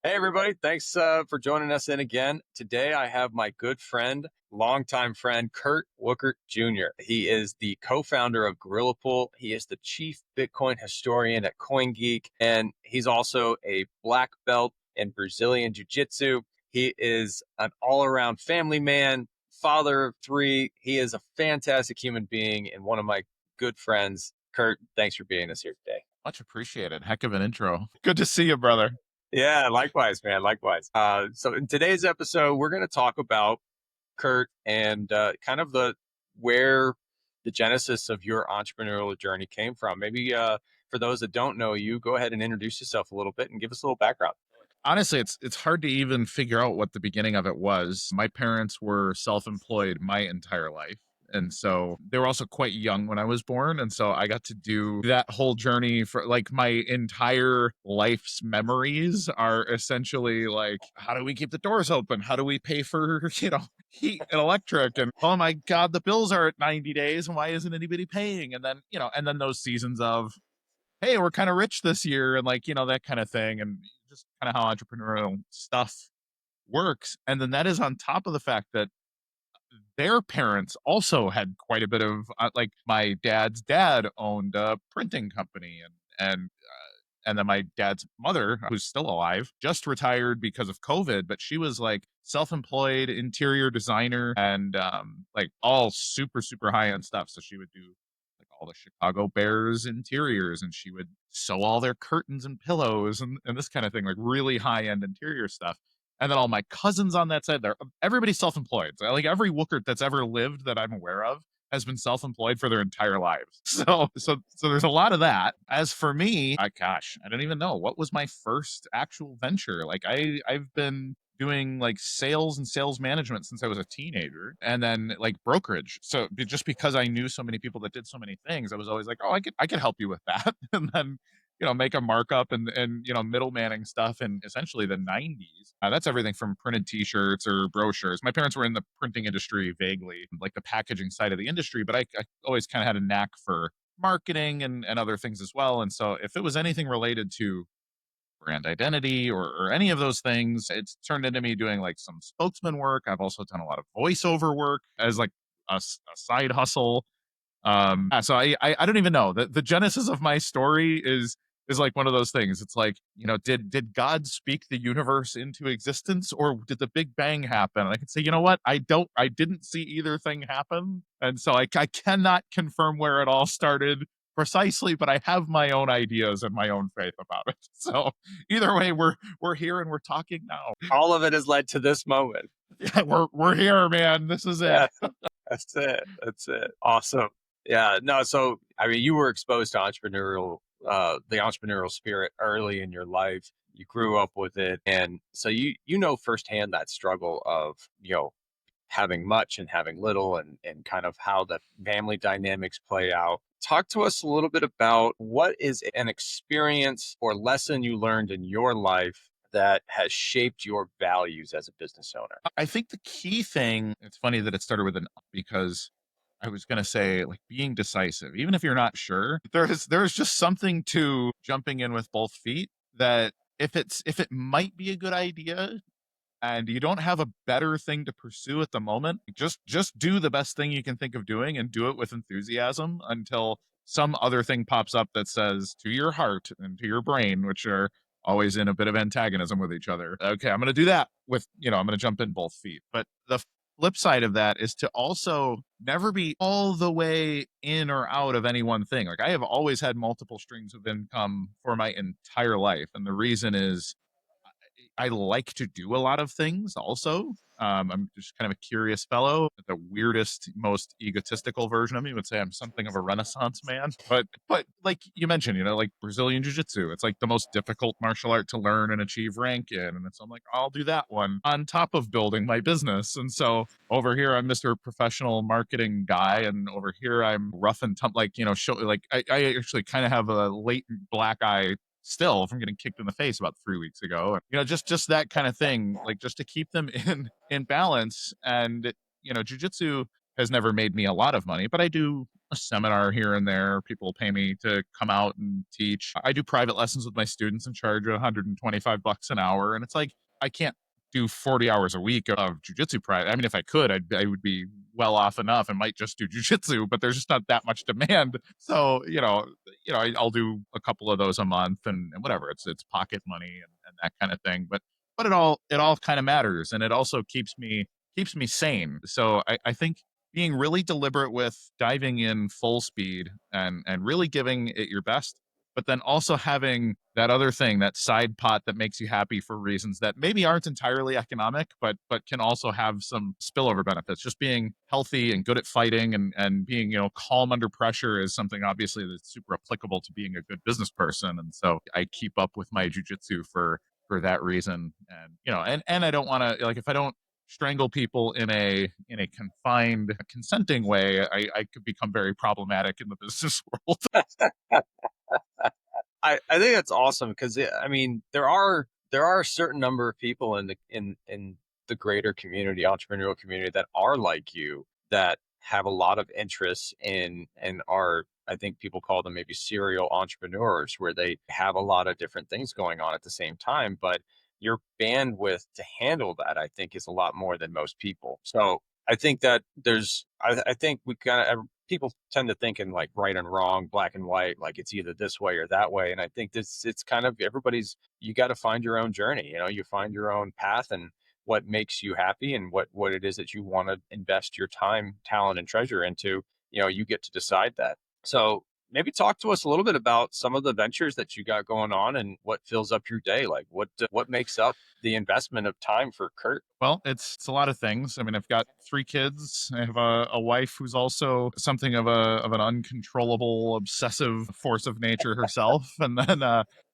Hey, everybody. Thanks for joining us in again. Today, I have my good friend, longtime friend, Kurt Wuckert Jr. He is the co-founder of Gorillapool. He is the chief Bitcoin historian at CoinGeek, and he's also a black belt in Brazilian Jiu Jitsu. He is an all-around family man, father of three. He is a fantastic human being and one of my good friends. Kurt, thanks for being us here today. Much appreciated. Heck of an intro. Good to see you, brother. Yeah, likewise, man. Likewise. So in today's episode, we're going to talk about Kurt and kind of the where the genesis of your entrepreneurial journey came from. Maybe for those that don't know you, go ahead and introduce yourself a little bit and give us a little background. Honestly, it's hard to even figure out what the beginning of it was. My parents were self-employed my entire life. And so they were also quite young when I was born. And so I got to do that whole journey for like my entire life's memories are essentially like, how do we keep the doors open? How do we pay for, heat and electric? And oh my God, the bills are at 90 days. And why isn't anybody paying? And then, and then those seasons of, hey, we're kind of rich this year and like, that kind of thing. And just kind of how entrepreneurial stuff works. And then that is on top of the fact that their parents also had quite a bit of like my dad's dad owned a printing company and then my dad's mother, who's still alive, just retired because of COVID, but she was like self-employed interior designer and like all super, super high-end stuff. So she would do like all the Chicago Bears interiors and she would sew all their curtains and pillows and this kind of thing, like really high-end interior stuff. And then all my cousins on that side, everybody's self-employed. So like every Wookert that's ever lived that I'm aware of has been self-employed for their entire lives. So there's a lot of that. As for me, gosh, I don't even know what was my first actual venture. Like I've been doing like sales and sales management since I was a teenager, and then like brokerage. So just because I knew so many people that did so many things, I was always like, oh, I could help you with that, and then make a markup and middlemaning stuff in essentially the 90s. That's everything from printed t-shirts or brochures. My parents were in the printing industry vaguely, like the packaging side of the industry, but I always kind of had a knack for marketing and other things as well. And so if it was anything related to brand identity or any of those things, it's turned into me doing like some spokesman work. I've also done a lot of voiceover work as like a side hustle. So I don't even know. The genesis of my story is like one of those things. It's like, did God speak the universe into existence or did the Big Bang happen? And I can say, you know what? I didn't see either thing happen. And so I cannot confirm where it all started precisely, but I have my own ideas and my own faith about it. So either way, we're here and we're talking now. All of it has led to this moment. Yeah, we're here, man. This is it. Yeah, that's it. That's it. Awesome. Yeah. No. So I mean, you were exposed to the entrepreneurial spirit early in your life. You grew up with it, and so you know firsthand that struggle of having much and having little, and kind of how the family dynamics play out. Talk to us a little bit about what is an experience or lesson you learned in your life that has shaped your values as a business owner. I think the key thing, it's funny that it started with an because I was going to say like being decisive, even if you're not sure, there's just something to jumping in with both feet that if it might be a good idea and you don't have a better thing to pursue at the moment, just do the best thing you can think of doing and do it with enthusiasm until some other thing pops up that says to your heart and to your brain, which are always in a bit of antagonism with each other. Okay, I'm going to do that with, I'm going to jump in both feet. But the flip side of that is to also never be all the way in or out of any one thing. Like I have always had multiple streams of income for my entire life. And the reason is I like to do a lot of things also. I'm just kind of a curious fellow. The weirdest, most egotistical version of me would say I'm something of a Renaissance man. But like you mentioned, like Brazilian Jiu Jitsu, it's like the most difficult martial art to learn and achieve rank in. And so I'm like, I'll do that one on top of building my business. And so over here, I'm Mr. Professional Marketing guy, and over here, I'm rough and tumble, like show like I actually kind of have a latent black eye still from getting kicked in the face about 3 weeks ago. Just that kind of thing, like just to keep them in balance. And jujitsu has never made me a lot of money, but I do a seminar here and there. People pay me to come out and teach. I do private lessons with my students and charge $125 an hour. And it's like, I can't do 40 hours a week of jujitsu private. I mean, if I could, I would be well off enough and might just do jujitsu, but there's just not that much demand. So, I'll do a couple of those a month and whatever. It's pocket money and that kind of thing. But it all kind of matters. And it also keeps me sane. So I think being really deliberate with diving in full speed and really giving it your best, but then also having that other thing, that side pot that makes you happy for reasons that maybe aren't entirely economic, but can also have some spillover benefits. Just being healthy and good at fighting and being, calm under pressure is something obviously that's super applicable to being a good business person. And so I keep up with my jujitsu for that reason. And and I don't want to, like, if I don't strangle people in a confined consenting way, I could become very problematic in the business world. I think that's awesome because I mean there are a certain number of people in the greater community, entrepreneurial community, that are like you, that have a lot of interests in and are, I think people call them maybe serial entrepreneurs, where they have a lot of different things going on at the same time. But your bandwidth to handle that, I think, is a lot more than most people. So I think that I think we kind of, people tend to think in like right and wrong, black and white, like it's either this way or that way. And I think it's kind of everybody's, you got to find your own journey, you find your own path and what makes you happy and what it is that you want to invest your time, talent, and treasure into, you get to decide that. So maybe talk to us a little bit about some of the ventures that you got going on and what fills up your day. Like what makes up the investment of time for Kurt? Well, it's a lot of things. I mean, I've got 3 kids. I have a wife who's also something of an uncontrollable, obsessive force of nature herself, and then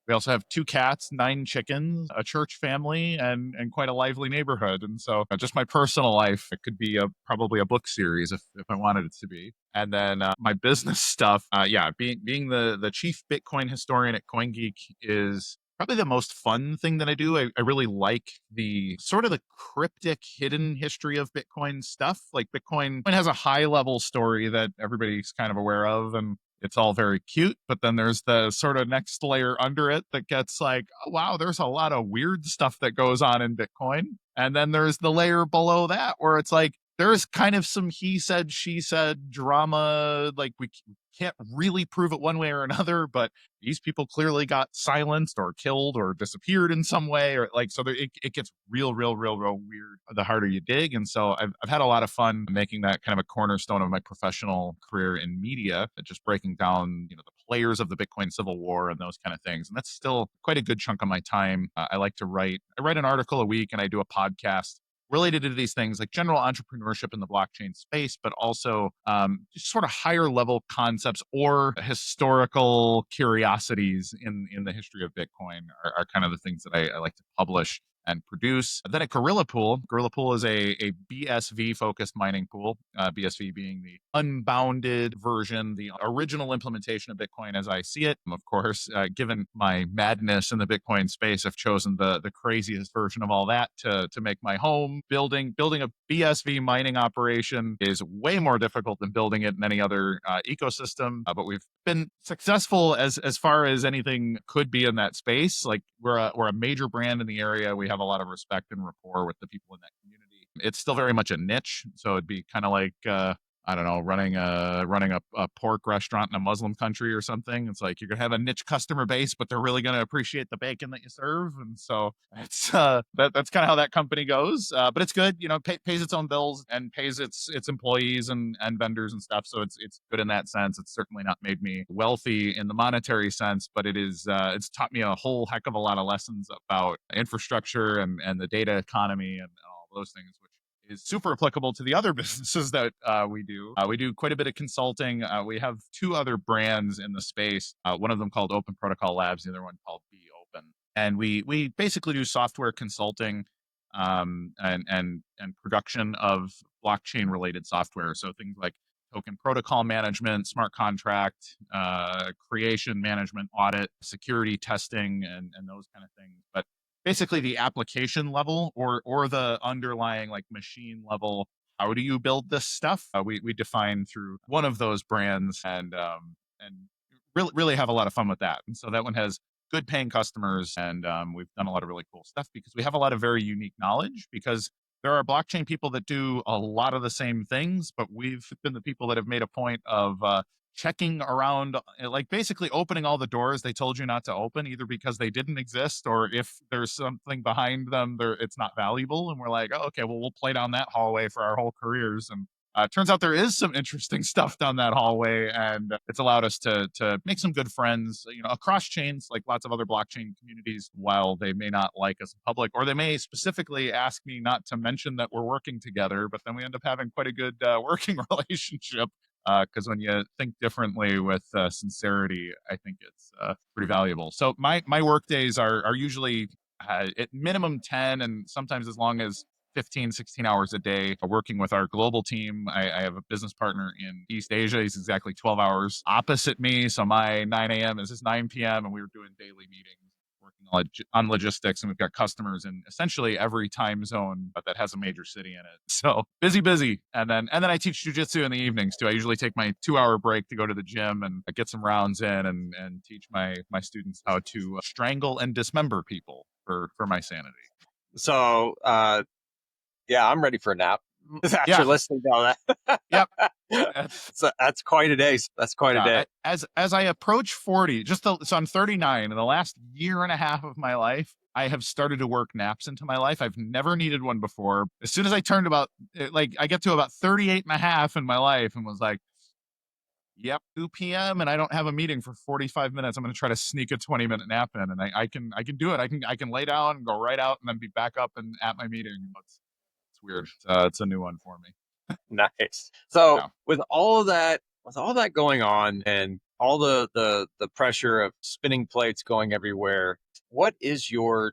we also have 2 cats, 9 chickens, a church family, and quite a lively neighborhood. And so, just my personal life, it could be probably a book series if I wanted it to be. And then my business stuff, yeah, being the chief Bitcoin historian at CoinGeek is probably the most fun thing that I do. I really like the sort of the cryptic hidden history of Bitcoin stuff. Like Bitcoin has a high level story that everybody's kind of aware of, and it's all very cute. But then there's the sort of next layer under it that gets like, oh, wow, there's a lot of weird stuff that goes on in Bitcoin. And then there's the layer below that where it's like, there's kind of some he said, she said drama. Like we can't really prove it one way or another, but these people clearly got silenced or killed or disappeared in some way, or like, so it gets real weird the harder you dig. And so I've had a lot of fun making that kind of a cornerstone of my professional career in media, just breaking down, the players of the Bitcoin Civil War and those kind of things. And that's still quite a good chunk of my time. I like to write. I write an article a week and I do a podcast related to these things like general entrepreneurship in the blockchain space, but also just sort of higher level concepts or historical curiosities in the history of Bitcoin are kind of the things that I like to publish and produce. Then at Gorillapool is a BSV focused mining pool, BSV being the unbounded version, the original implementation of Bitcoin as I see it. Of course, given my madness in the Bitcoin space, I've chosen the craziest version of all that to make my home. Building a BSV mining operation is way more difficult than building it in any other ecosystem, but we've been successful as far as anything could be in that space. Like we're a major brand in the area. We have a lot of respect and rapport with the people in that community. It's still very much a niche, so it'd be kind of like I don't know, running a pork restaurant in a Muslim country or something. It's like you're gonna have a niche customer base, but they're really gonna appreciate the bacon that you serve. And so it's that's kind of how that company goes. But it's good, pays its own bills and pays its employees and vendors and stuff. So it's good in that sense. It's certainly not made me wealthy in the monetary sense, but it's taught me a whole heck of a lot of lessons about infrastructure and the data economy and all those things, which is super applicable to the other businesses that we do. We do quite a bit of consulting. We have 2 other brands in the space. One of them called Open Protocol Labs, the other one called Be Open. And we basically do software consulting and production of blockchain related software. So things like token protocol management, smart contract creation, management, audit, security testing, and those kind of things. But basically the application level or the underlying like machine level how do you build this stuff? We define through one of those brands, and really have a lot of fun with that. And so that one has good paying customers, and we've done a lot of really cool stuff because we have a lot of very unique knowledge. Because there are blockchain people that do a lot of the same things, but we've been the people that have made a point of checking around, like basically opening all the doors they told you not to open, either because they didn't exist or if there's something behind them, it's not valuable. And we're like, oh, okay, well, we'll play down that hallway for our whole careers. And it turns out there is some interesting stuff down that hallway, and it's allowed us to make some good friends, across chains, like lots of other blockchain communities. While they may not like us in public, or they may specifically ask me not to mention that we're working together, but then we end up having quite a good working relationship. Because when you think differently with sincerity, I think it's pretty valuable. So my work days are usually at minimum 10, and sometimes as long as 15, 16 hours a day, working with our global team. I have a business partner in East Asia. He's exactly 12 hours opposite me. So my 9 a.m. is his 9 p.m. And we were doing daily meetings, working on logistics. And we've got customers in essentially every time zone that has a major city in it. So busy. And then I teach jujitsu in the evenings too. I usually take my 2 hour break to go to the gym and get some rounds in, and teach my students how to strangle and dismember people for my sanity. So, yeah, I'm ready for a nap after Yeah. listening to all that. Yep. So that's quite a day. That's quite a Yeah, day. as I approach 40, so I'm 39. In the last year and a half of my life, I have started to work naps into my life. I've never needed one before. As soon as I turned like I get to about 38 and a half in my life and was like, yep, 2 p.m. and I don't have a meeting for 45 minutes. I'm going to try to sneak a 20-minute nap in, and I can do it. I can lay down and go right out and then be back up and at my meeting. It's weird. It's a new one for me. Nice. So Yeah. with all that going on and all the pressure of spinning plates going everywhere, what is your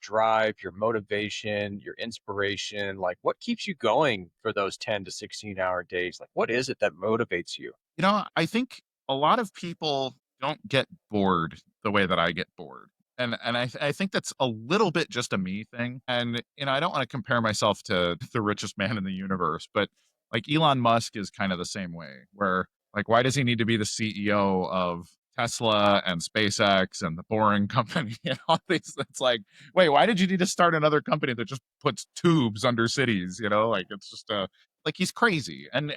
drive, your motivation, your inspiration? Like what keeps you going for those 10 to 16-hour days? Like what is it that motivates you? I think a lot of people don't get bored the way that I get bored. And I think that's a little bit just a me thing. And I don't want to compare myself to the richest man in the universe, but like Elon Musk is kind of the same way, where like why does he need to be the CEO of Tesla and SpaceX and the Boring Company and all these? It's like, wait, why did you need to start another company that just puts tubes under cities? Like it's just like he's crazy. And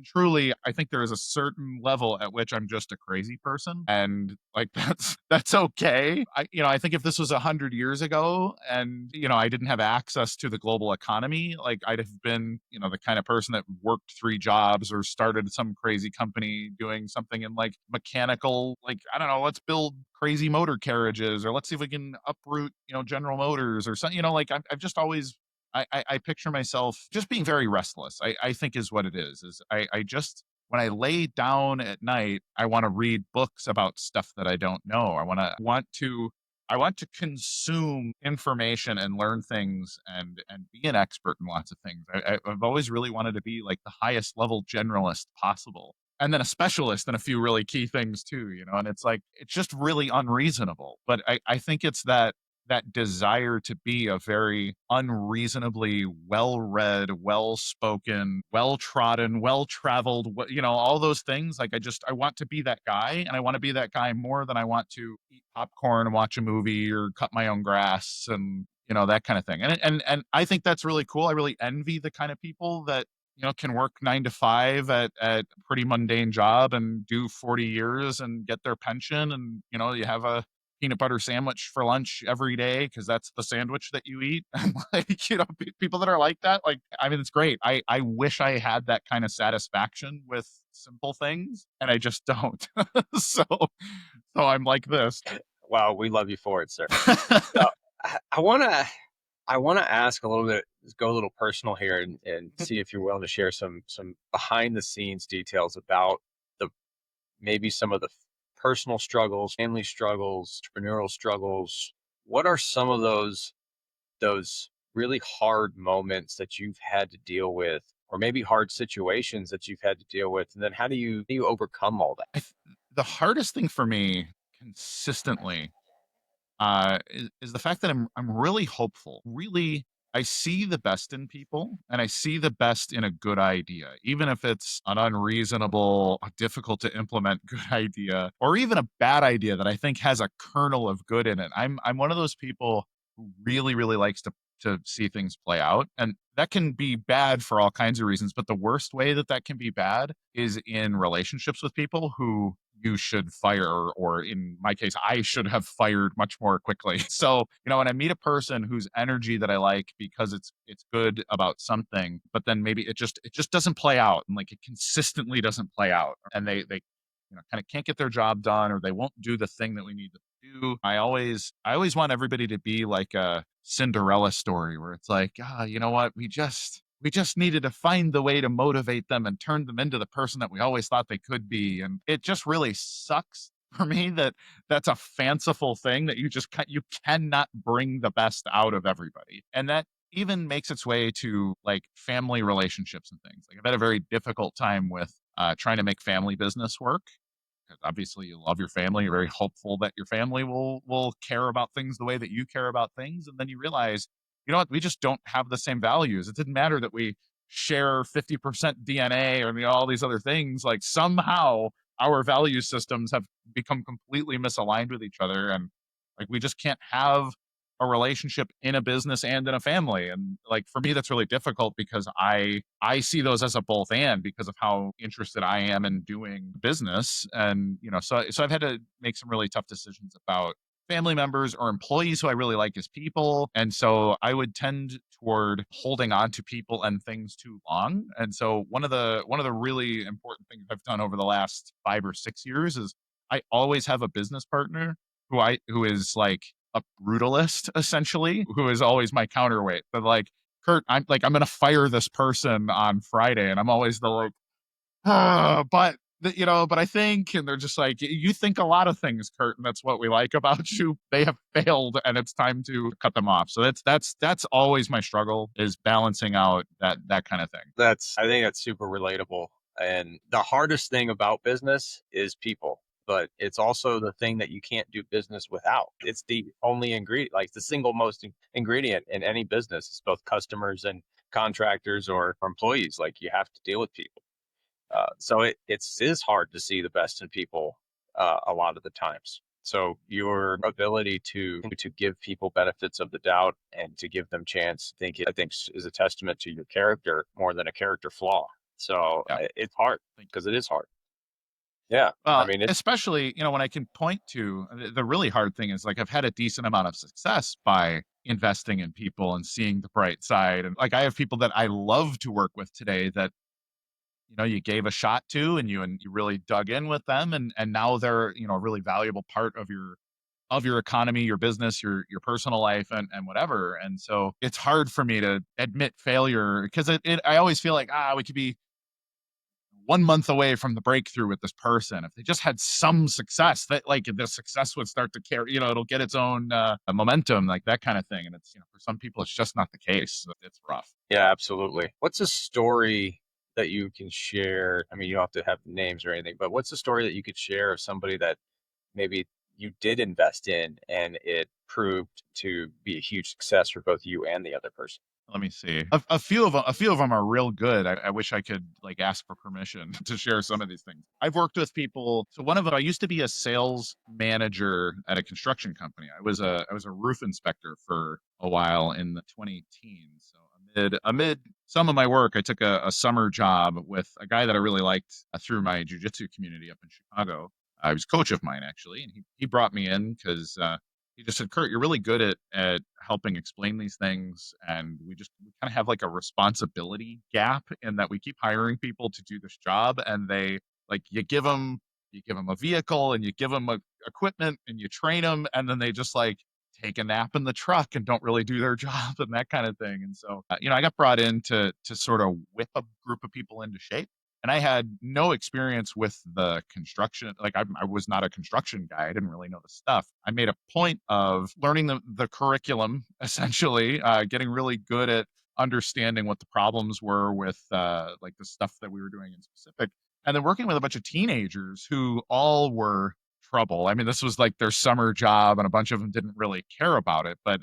truly I think there is a certain level at which I'm just a crazy person, and like that's okay. I think if this was 100 years ago, and I didn't have access to the global economy, like I'd have been the kind of person that worked 3 jobs or started some crazy company doing something in like mechanical, like I don't know, let's build crazy motor carriages, or let's see if we can uproot General Motors or something. Like I've just always I picture myself just being very restless. I think is what it is I just, when I lay down at night, I want to read books about stuff that I don't know. I want to consume information and learn things, and be an expert in lots of things. I've always really wanted to be like the highest level generalist possible, and then a specialist in a few really key things too. And it's like it's just really unreasonable. But I think it's that desire to be a very unreasonably well-read, well-spoken, well-trodden, well-traveled, all those things. Like I want to be that guy, and I want to be that guy more than I want to eat popcorn and watch a movie or cut my own grass and that kind of thing. And I think that's really cool. I really envy the kind of people that can work 9 to 5 at a pretty mundane job and do 40 years and get their pension, and you have a peanut butter sandwich for lunch every day because that's the sandwich that you eat. And like people that are like that, like I mean it's great. I wish I had that kind of satisfaction with simple things, and I just don't. So I'm like this. Well, we love you for it, sir. So I want to ask a little bit, go a little personal here, and see if you're willing to share some behind the scenes details about the maybe some of the personal struggles, family struggles, entrepreneurial struggles. What are some of those really hard moments that you've had to deal with, or maybe hard situations that you've had to deal with? And then how do you overcome all that? The hardest thing for me consistently is the fact that I'm really hopeful. Really, I see the best in people and I see the best in a good idea, even if it's an unreasonable, difficult to implement good idea, or even a bad idea that I think has a kernel of good in it. I'm one of those people who really, really likes to see things play out. And that can be bad for all kinds of reasons. But the worst way that that can be bad is in relationships with people who you should fire, or in my case, I should have fired much more quickly. So, when I meet a person whose energy that I like because it's good about something, but then maybe it just doesn't play out, and like it consistently doesn't play out, and they kind of can't get their job done, or they won't do the thing that we need to do. I always want everybody to be like a Cinderella story where it's like, you know what? We just needed to find the way to motivate them and turn them into the person that we always thought they could be. And it just really sucks for me that that's a fanciful thing that you cannot bring the best out of everybody. And that even makes its way to like family relationships and things. Like I've had a very difficult time with trying to make family business work, because obviously you love your family. You're very hopeful that your family will care about things the way that you care about things, and then you realize, you know what, we just don't have the same values. It didn't matter that we share 50% DNA or all these other things. Like somehow our value systems have become completely misaligned with each other, and like we just can't have a relationship in a business and in a family. And like for me that's really difficult because I see those as a both and, because of how interested I am in doing business. And so I've had to make some really tough decisions about family members or employees who I really like as people. And so I would tend toward holding on to people and things too long. And so one of the really important things I've done over the last 5 or 6 years is I always have a business partner who is like a brutalist, essentially, who is always my counterweight. But like, Kurt, I'm gonna fire this person on Friday, and I'm always the like, but I think, and they're just like, you think a lot of things, Kurt, and that's what we like about you. They have failed, and it's time to cut them off. So that's always my struggle, is balancing out that kind of thing. I think that's super relatable. And the hardest thing about business is people, but it's also the thing that you can't do business without. It's the only ingredient, like the single most ingredient in any business is both customers and contractors or employees. Like you have to deal with people. So it is hard to see the best in people a lot of the times. So your ability to give people benefits of the doubt and to give them chance, I think is a testament to your character more than a character flaw. So Yeah. it's hard because it is hard. Yeah, I Well, mean it's especially, when I can point to the really hard thing is like I've had a decent amount of success by investing in people and seeing the bright side. And like I have people that I love to work with today that you gave a shot to, and you really dug in with them, and now they're a really valuable part of your economy, your business, your personal life, and whatever. And so it's hard for me to admit failure because I always feel like we could be 1 month away from the breakthrough with this person. If they just had some success, that like the success would start to carry, it'll get its own momentum, like that kind of thing. And it's, for some people, it's just not the case. It's rough. yeah, absolutely. What's a story that you can share? I mean, you don't have to have names or anything, but what's a story that you could share of somebody that maybe you did invest in and it proved to be a huge success for both you and the other person? Let me see. A few of them are real good. I wish I could like ask for permission to share some of these things. I've worked with people. So one of them, I used to be a sales manager at a construction company. I was a roof inspector for a while in the 20 teens. So amid some of my work, I took a summer job with a guy that I really liked through my jujitsu community up in Chicago. He was a coach of mine actually, and he brought me in because he just said, Kurt, you're really good at helping explain these things. And we kind of have like a responsibility gap in that we keep hiring people to do this job. And they like, you give them a vehicle and you give them equipment and you train them. And then they just like take a nap in the truck and don't really do their job and that kind of thing. And so, I got brought in to sort of whip a group of people into shape. And I had no experience with the construction. Like I was not a construction guy. I didn't really know the stuff. I made a point of learning the curriculum, essentially, getting really good at understanding what the problems were with like the stuff that we were doing in specific, and then working with a bunch of teenagers who all were trouble. I mean, this was like their summer job, and a bunch of them didn't really care about it. But,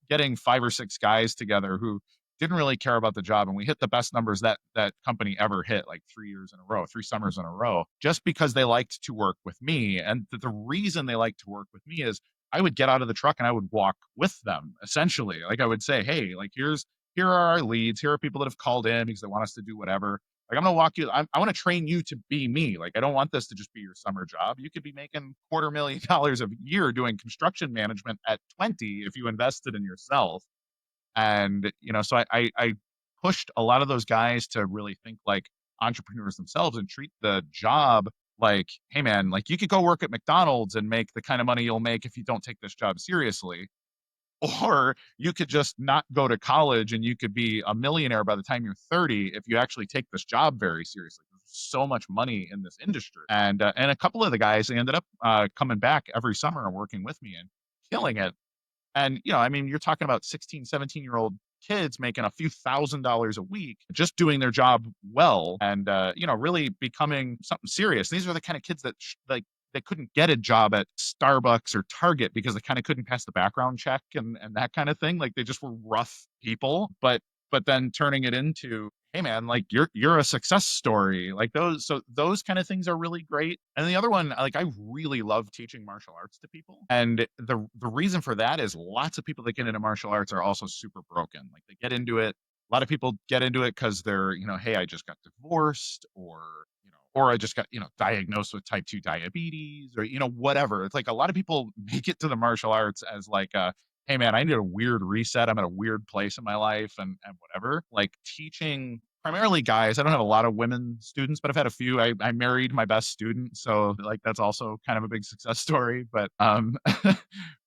getting 5 or 6 guys together who didn't really care about the job, and we hit the best numbers that company ever hit, like 3 years in a row, 3 summers in a row, just because they liked to work with me. And the reason they liked to work with me is I would get out of the truck and I would walk with them, essentially. Like, I would say, "Hey, like, here are our leads. Here are people that have called in because they want us to do whatever. Like, I'm gonna walk you. I want to train you to be me. Like, I don't want this to just be your summer job. You could be making $250,000 a year doing construction management at 20 if you invested in yourself." And so I pushed a lot of those guys to really think like entrepreneurs themselves and treat the job like, "Hey, man, like, you could go work at McDonald's and make the kind of money you'll make if you don't take this job seriously, or you could just not go to college and you could be a millionaire by the time you're 30 if you actually take this job very seriously." There's so much money in this industry. And a couple of the guys, they ended up coming back every summer and working with me and killing it. And, I mean, you're talking about 16, 17-year-old kids making a few $1,000s a week, just doing their job well, and, really becoming something serious. These are the kind of kids that like, they couldn't get a job at Starbucks or Target because they kind of couldn't pass the background check and that kind of thing. Like, they just were rough people, but then turning it into, "Hey, man, like, you're a success story." Like, those kind of things are really great. And the other one, like, I really love teaching martial arts to people. And the reason for that is lots of people that get into martial arts are also super broken. Like, they get into it. A lot of people get into it because they're, "Hey, I just got divorced," or "I just got, diagnosed with type 2 diabetes," or, whatever. It's like a lot of people make it to the martial arts as like a, "Hey, man, I need a weird reset. I'm at a weird place in my life," and whatever. Like, teaching primarily guys. I don't have a lot of women students, but I've had a few. I married my best student, so, like, that's also kind of a big success story. But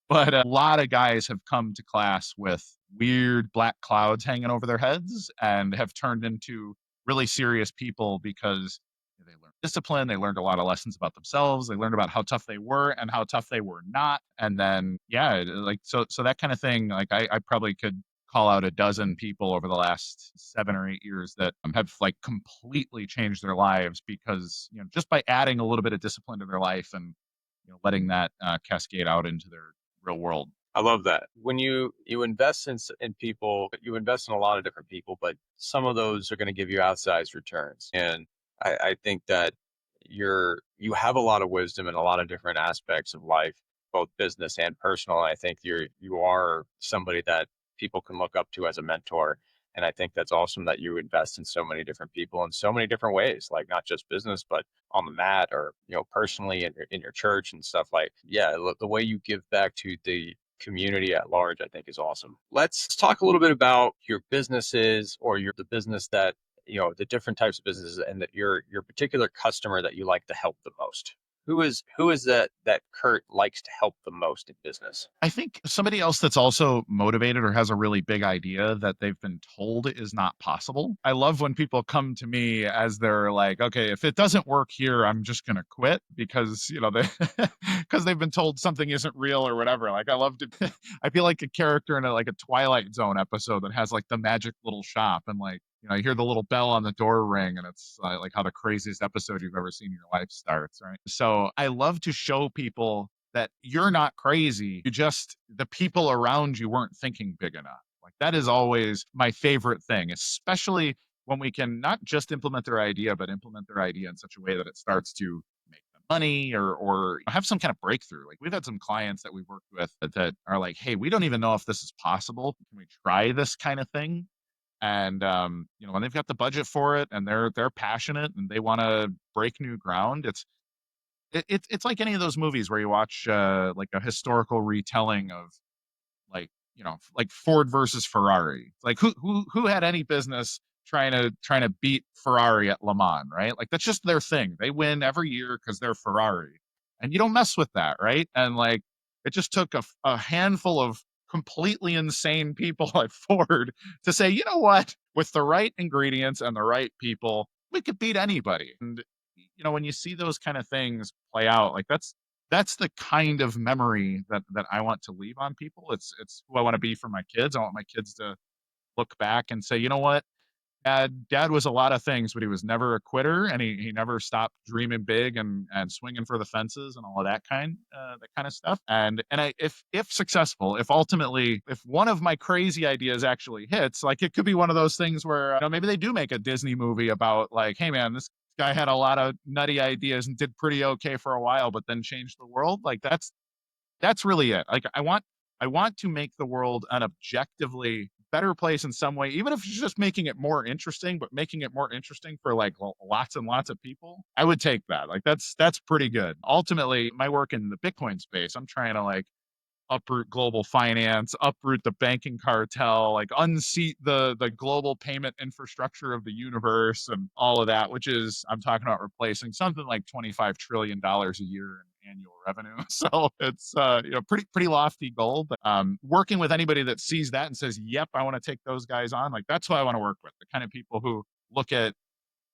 but a lot of guys have come to class with weird black clouds hanging over their heads and have turned into really serious people because they learned discipline. They learned a lot of lessons about themselves. They learned about how tough they were and how tough they were not. And then, yeah, like, so that kind of thing. Like, I probably could call out a dozen people over the last 7 or 8 years that have, like, completely changed their lives because, just by adding a little bit of discipline to their life and, letting that cascade out into their real world. I love that. When you invest in people, you invest in a lot of different people, but some of those are going to give you outsized returns. And I think that you have a lot of wisdom in a lot of different aspects of life, both business and personal. I think you are somebody that people can look up to as a mentor. And I think that's awesome that you invest in so many different people in so many different ways, like not just business, but on the mat or, personally in your church and stuff. Like, yeah, the way you give back to the community at large, I think is awesome. Let's talk a little bit about your businesses or the business that, the different types of businesses and that your particular customer that you like to help the most. Who is that Kurt likes to help the most in business? I think somebody else that's also motivated or has a really big idea that they've been told is not possible. I love when people come to me as they're like, "Okay, if it doesn't work here, I'm just gonna quit," because, they because they've been told something isn't real or whatever. Like, I love to I feel like a character in a Twilight Zone episode that has, like, the magic little shop, and, like, you hear the little bell on the door ring, and it's, like, how the craziest episode you've ever seen in your life starts, right? So, I love to show people that you're not crazy. The people around you weren't thinking big enough. Like, that is always my favorite thing, especially when we can not just implement their idea, but implement their idea in such a way that it starts to make them money or have some kind of breakthrough. Like, we've had some clients that we've worked with that are like, "Hey, we don't even know if this is possible. Can we try this kind of thing?" And when they've got the budget for it and they're passionate and they want to break new ground, it's like any of those movies where you watch, like, a historical retelling of, like, like Ford versus Ferrari. Like, who had any business trying to beat Ferrari at Le Mans, right? Like, that's just their thing. They win every year because 'cause they're Ferrari, and you don't mess with that, right? And, like, it just took a handful of completely insane people at Ford to say, "You know what? With the right ingredients and the right people, we could beat anybody." And, when you see those kind of things play out, like, that's the kind of memory that I want to leave on people. It's who I wanna be for my kids. I want my kids to look back and say, "You know what? Dad was a lot of things, but he was never a quitter, and he never stopped dreaming big and swinging for the fences and all of that kind of stuff. And if successful, if ultimately, if one of my crazy ideas actually hits, like it could be one of those things where maybe they do make a Disney movie about like, hey man, this guy had a lot of nutty ideas and did pretty okay for a while, but then changed the world. Like that's really it. Like I want to make the world an objectively better place in some way, even if it's just making it more interesting, but making it more interesting for like lots and lots of people. I would take that. Like that's pretty good. Ultimately, my work in the Bitcoin space, I'm trying to like uproot global finance, uproot the banking cartel, like unseat the global payment infrastructure of the universe and all of that, which is I'm talking about replacing something like $25 trillion a year in annual revenue. So it's pretty lofty goal, but working with anybody that sees that and says, "Yep, I want to take those guys on," like that's who I want to work with. The kind of people who look at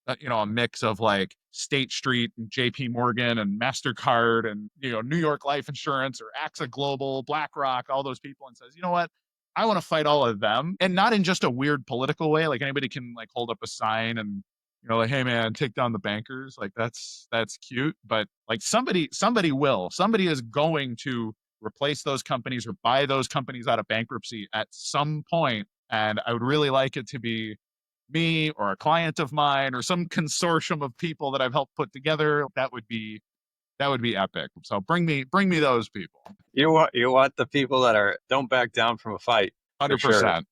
a mix of like State Street and JP Morgan and MasterCard and, New York Life Insurance or AXA Global, BlackRock, all those people, and says, you know what? I want to fight all of them, and not in just a weird political way. Like anybody can like hold up a sign and, like, hey man, take down the bankers. Like that's cute. But like somebody is going to replace those companies or buy those companies out of bankruptcy at some point. And I would really like it to be me or a client of mine or some consortium of people that I've helped put together. That would be epic. So bring me those people. You want the people that don't back down from a fight for sure.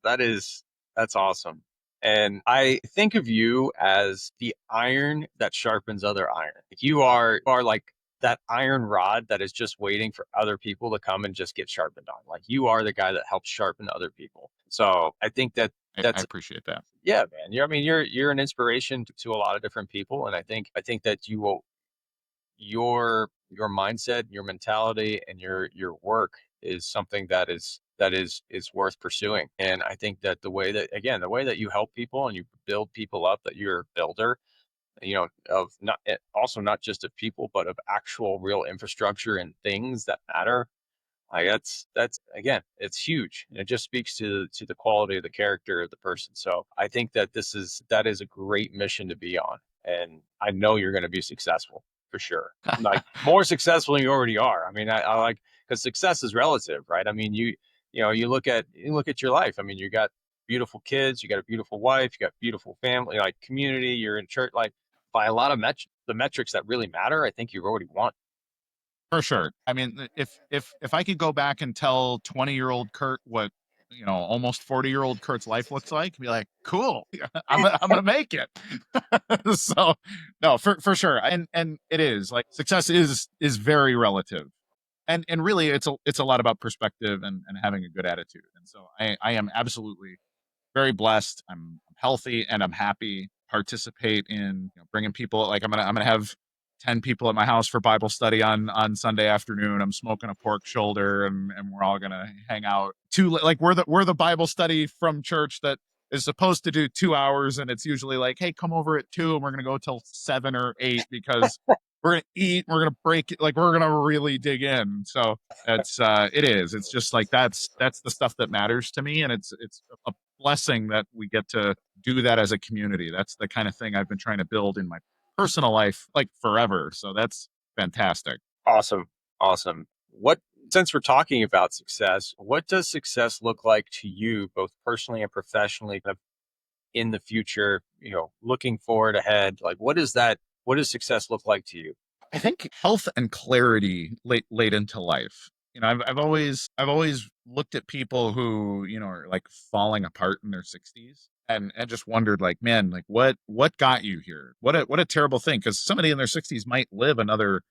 100%. That's awesome. And I think of you as the iron that sharpens other iron. You are like that iron rod that is just waiting for other people to come and just get sharpened on. Like you are the guy that helps sharpen other people. So I think I that's appreciate that. yeah, man. You're an inspiration to a lot of different people, and I think that your mindset, your mentality, and your work is something that is worth pursuing. And I think that the way that you help people and you build people up, that you're a builder, of also not just of people, but of actual real infrastructure and things that matter. Like that's again, it's huge, and it just speaks to the quality of the character of the person. So I think that is a great mission to be on, and I know you're going to be successful for sure. Like more successful than you already are. I mean, I like, because success is relative, right? I mean, you look at your life. I mean, you got beautiful kids, you got a beautiful wife, you got beautiful family, like community. You're in church, like by a lot of the metrics that really matter. I think you've already won. For sure. I mean, if I could go back and tell 20-year-old Kurt what, almost 40-year-old Kurt's life looks like, be like, cool, I'm gonna make it. So no, for sure. And it is like success is very relative. And really it's a lot about perspective and having a good attitude. And so I am absolutely very blessed. I'm healthy and I'm happy. Participate in bringing people. Like I'm gonna have 10 people at my house for Bible study on Sunday afternoon. I'm smoking a pork shoulder and we're all gonna hang out. Like we're the Bible study from church that is supposed to do 2 hours, and it's usually like, hey, come over at 2 and we're gonna go till 7 or 8 because we're gonna eat, we're gonna break it, like we're gonna really dig in. So it's just like that's the stuff that matters to me, and it's a blessing that we get to do that as a community. That's the kind of thing I've been trying to build in my personal life like forever. So that's fantastic. Awesome. Awesome. Since we're talking about success, what does success look like to you, both personally and professionally, kind of in the future, looking forward ahead? Like, what does success look like to you? I think health and clarity late into life. I've always looked at people who are like falling apart in their 60s and just wondered like, man, like what got you here? What a terrible thing, because somebody in their 60s might live another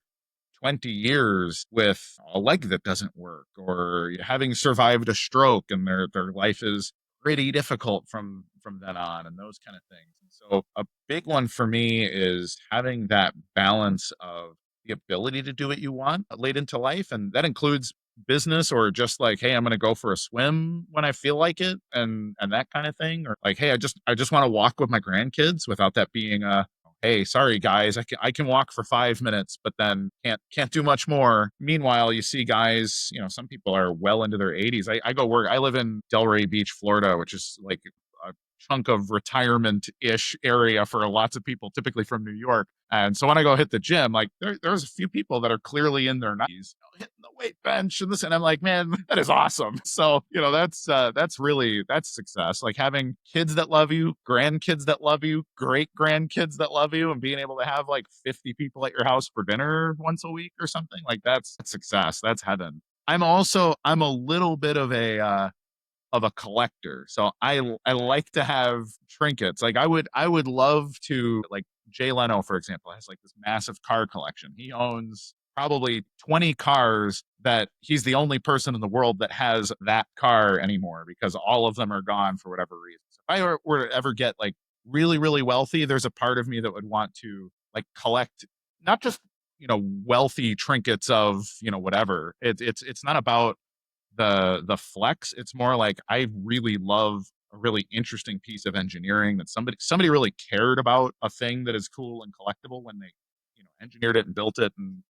20 years with a leg that doesn't work, or having survived a stroke and their life is pretty difficult from then on, and those kind of things. And so a big one for me is having that balance of the ability to do what you want late into life, and that includes business, or just like, hey, I'm going to go for a swim when I feel like it, and that kind of thing, or like, hey, I just want to walk with my grandkids without that being a, hey, sorry guys, I can walk for 5 minutes, but then can't do much more. Meanwhile, you see guys, some people are well into their 80s. I go work. I live in Delray Beach, Florida, which is like chunk of retirement-ish area for lots of people, typically from New York. And so when I go hit the gym, like there's a few people that are clearly in their 90s hitting the weight bench and this, and I'm like, man, that is awesome. So, that's success. Like having kids that love you, grandkids that love you, great grandkids that love you, and being able to have like 50 people at your house for dinner once a week or something, like that's success. That's heaven. I'm a little bit of a collector. So I like to have trinkets. Like I would love to, like Jay Leno, for example, has like this massive car collection. He owns probably 20 cars that he's the only person in the world that has that car anymore because all of them are gone for whatever reason. So if I were to ever get like really, really wealthy, there's a part of me that would want to like collect not just, wealthy trinkets of, whatever. It's not about the flex. It's more like I really love a really interesting piece of engineering that somebody really cared about a thing that is cool and collectible when they engineered it and built it, and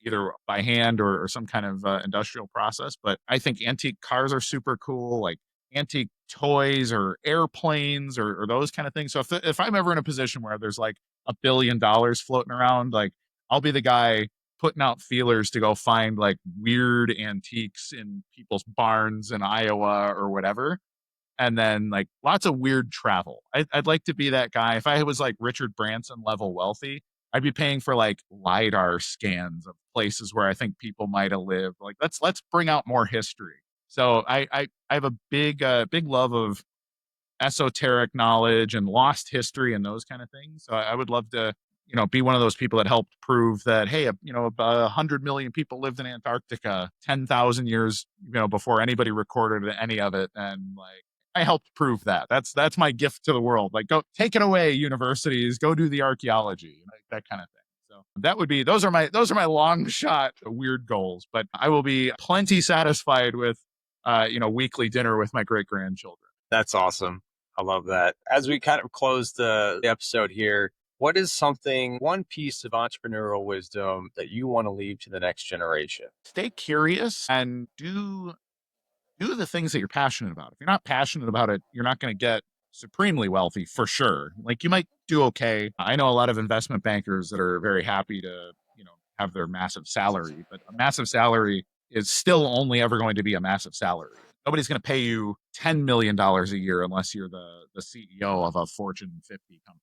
either by hand or some kind of industrial process. But I think antique cars are super cool, like antique toys or airplanes or those kind of things. So if I'm ever in a position where there's like $1 billion floating around, like I'll be the guy putting out feelers to go find like weird antiques in people's barns in Iowa or whatever. And then like lots of weird travel. I'd like to be that guy. If I was like Richard Branson level wealthy, I'd be paying for like LiDAR scans of places where I think people might have lived. Like let's bring out more history. So I have a big love of esoteric knowledge and lost history and those kind of things. So I would love to, be one of those people that helped prove that, hey, about 100 million people lived in Antarctica 10,000 years, before anybody recorded any of it. And like, I helped prove that. That's my gift to the world. Like, go take it away, universities. Go do the archaeology, like that kind of thing. So that would be those are my long shot weird goals. But I will be plenty satisfied with, weekly dinner with my great grandchildren. That's awesome. I love that. As we kind of close the episode here, what is one piece of entrepreneurial wisdom that you want to leave to the next generation? Stay curious and do the things that you're passionate about. If you're not passionate about it, you're not going to get supremely wealthy for sure. Like you might do okay. I know a lot of investment bankers that are very happy to, have their massive salary, but a massive salary is still only ever going to be a massive salary. Nobody's going to pay you $10 million a year unless you're the CEO of a Fortune 50 company.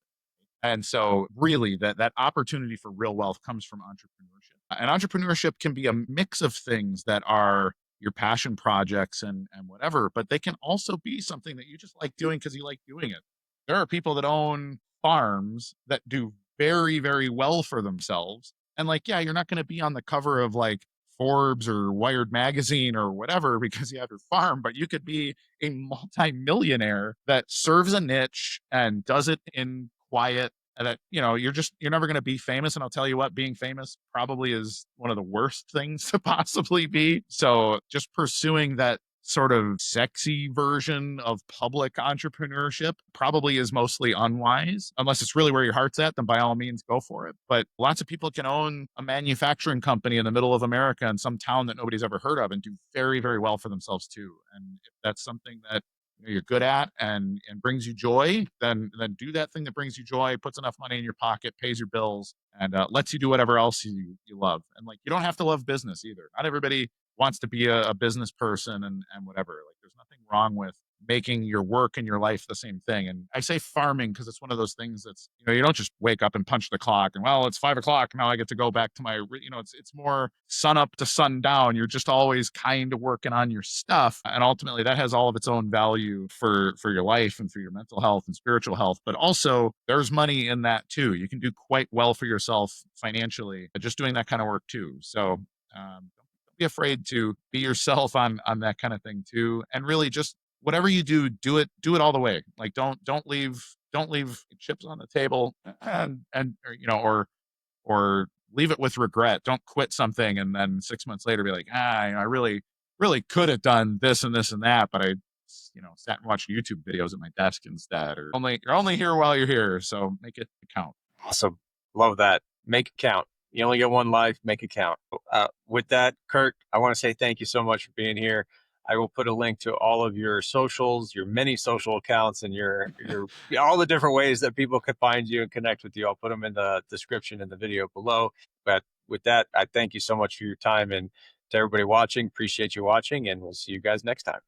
And so really that opportunity for real wealth comes from entrepreneurship. And entrepreneurship can be a mix of things that are your passion projects and whatever, but they can also be something that you just like doing because you like doing it. There are people that own farms that do very, very well for themselves. And like, yeah, you're not going to be on the cover of like Forbes or Wired magazine or whatever because you have your farm, but you could be a multi-millionaire that serves a niche and does it in quiet, and that you're never going to be famous. And I'll tell you what, being famous probably is one of the worst things to possibly be. So just pursuing that sort of sexy version of public entrepreneurship probably is mostly unwise. Unless it's really where your heart's at, then by all means go for it. But lots of people can own a manufacturing company in the middle of America in some town that nobody's ever heard of and do very, very well for themselves too. And if that's something that you're good at and brings you joy, then do that thing that brings you joy, puts enough money in your pocket, pays your bills, and lets you do whatever else you love. And like, you don't have to love business either. Not everybody wants to be a business person and whatever. Like, there's nothing wrong with making your work and your life the same thing. And I say farming because it's one of those things that's, you don't just wake up and punch the clock and, well, it's 5 o'clock. Now I get to go back to my, it's more sun up to sun down. You're just always kind of working on your stuff. And ultimately that has all of its own value for your life and for your mental health and spiritual health. But also there's money in that too. You can do quite well for yourself financially, just doing that kind of work too. So, don't be afraid to be yourself on that kind of thing too. And really just whatever you do it all the way. Like don't leave chips on the table and or leave it with regret. Don't quit something and then 6 months later be like, I really could have done this and this and that, but I sat and watched YouTube videos at my desk instead. Or you're only here while you're here, so make it count. Awesome. Love that. Make it count. You only get one life, make it count. With that, Kurt, I want to say thank you so much for being here. I will put a link to all of your socials, your many social accounts, and your all the different ways that people can find you and connect with you. I'll put them in the description in the video below. But with that, I thank you so much for your time, and to everybody watching, appreciate you watching, and we'll see you guys next time.